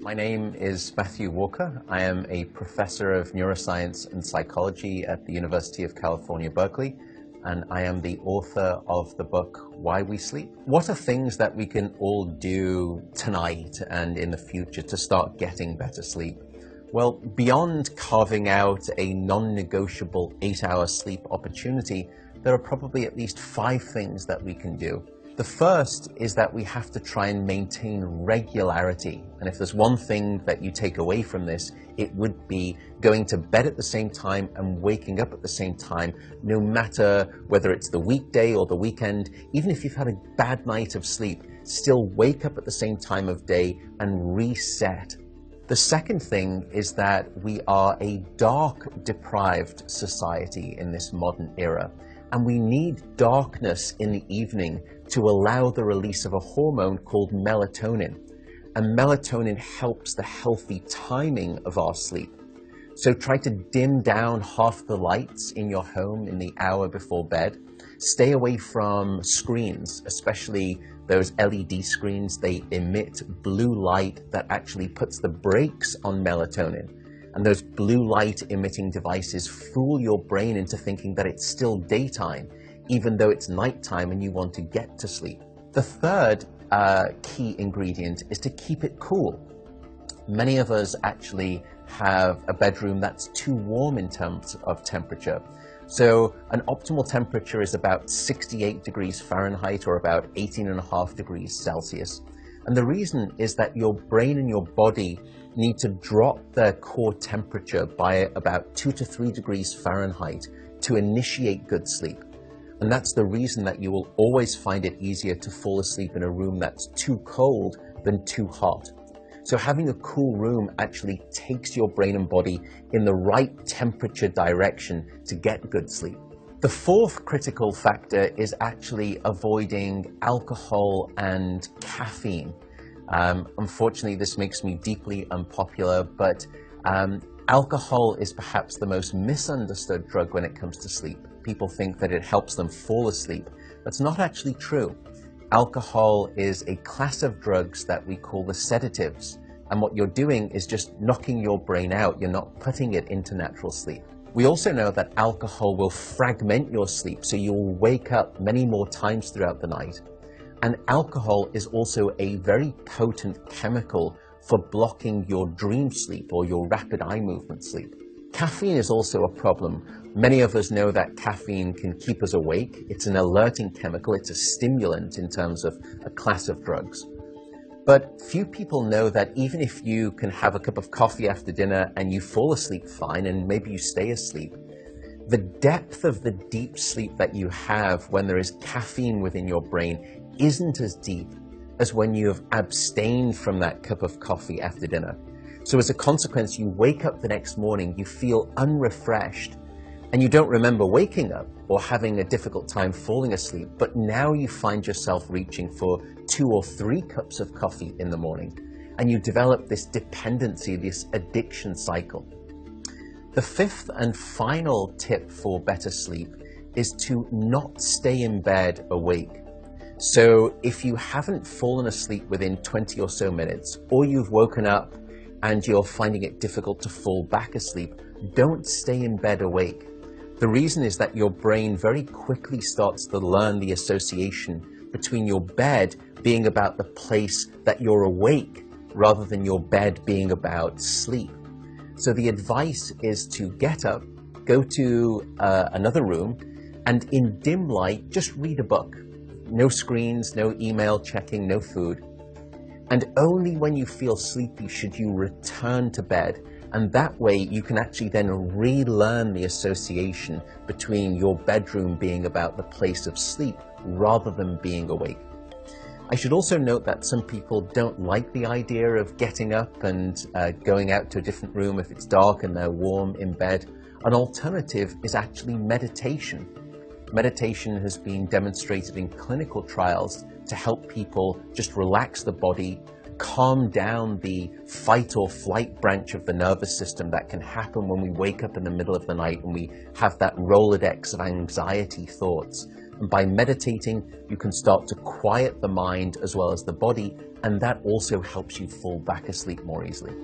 My name is Matthew Walker. I am a professor of neuroscience and psychology at the University of California, Berkeley, and I am the author of the book, Why We Sleep. What are things that we can all do tonight and in the future to start getting better sleep? Well, beyond carving out a non-negotiable 8-hour sleep opportunity, there are probably at least 5 things that we can do. The first is that we have to try and maintain regularity. And if there's one thing that you take away from this, it would be going to bed at the same time and waking up at the same time, no matter whether it's the weekday or the weekend. Even if you've had a bad night of sleep, still wake up at the same time of day and reset. The second thing is that we are a dark-deprived society in this modern era, and we need darkness in the evening to allow the release of a hormone called melatonin. And melatonin helps the healthy timing of our sleep. So try to dim down half the lights in your home in the hour before bed. Stay away from screens, especially those LED screens. They emit blue light that actually puts the brakes on melatonin. And those blue light emitting devices fool your brain into thinking that it's still daytime, even though it's nighttime and you want to get to sleep. The third key ingredient is to keep it cool. Many of us actually have a bedroom that's too warm in terms of temperature. So an optimal temperature is about 68 degrees Fahrenheit or about 18.5 degrees Celsius. And the reason is that your brain and your body need to drop their core temperature by about 2 to 3 degrees Fahrenheit to initiate good sleep. And that's the reason that you will always find it easier to fall asleep in a room that's too cold than too hot. So having a cool room actually takes your brain and body in the right temperature direction to get good sleep. The fourth critical factor is actually avoiding alcohol and caffeine. Unfortunately, this makes me deeply unpopular, but alcohol is perhaps the most misunderstood drug when it comes to sleep. People think that it helps them fall asleep. That's not actually true. Alcohol is a class of drugs that we call the sedatives. And what you're doing is just knocking your brain out. You're not putting it into natural sleep. We also know that alcohol will fragment your sleep, so you'll wake up many more times throughout the night. And alcohol is also a very potent chemical for blocking your dream sleep or your rapid eye movement sleep. Caffeine is also a problem. Many of us know that caffeine can keep us awake. It's an alerting chemical. It's a stimulant in terms of a class of drugs. But few people know that even if you can have a cup of coffee after dinner and you fall asleep fine and maybe you stay asleep, the depth of the deep sleep that you have when there is caffeine within your brain isn't as deep as when you have abstained from that cup of coffee after dinner. So as a consequence, you wake up the next morning, you feel unrefreshed, and you don't remember waking up or having a difficult time falling asleep, but now you find yourself reaching for 2 or 3 cups of coffee in the morning, and you develop this dependency, this addiction cycle. The fifth and final tip for better sleep is to not stay in bed awake. So if you haven't fallen asleep within 20 or so minutes, or you've woken up and you're finding it difficult to fall back asleep, don't stay in bed awake. The reason is that your brain very quickly starts to learn the association between your bed being about the place that you're awake rather than your bed being about sleep. So the advice is to get up, go to another room, and in dim light, just read a book. No screens, no email checking, no food. And only when you feel sleepy should you return to bed. And that way you can actually then relearn the association between your bedroom being about the place of sleep rather than being awake. I should also note that some people don't like the idea of getting up and going out to a different room if it's dark and they're warm in bed. An alternative is actually meditation. Meditation has been demonstrated in clinical trials to help people just relax the body, calm down the fight or flight branch of the nervous system that can happen when we wake up in the middle of the night and we have that Rolodex of anxiety thoughts. And by meditating, you can start to quiet the mind as well as the body, and that also helps you fall back asleep more easily.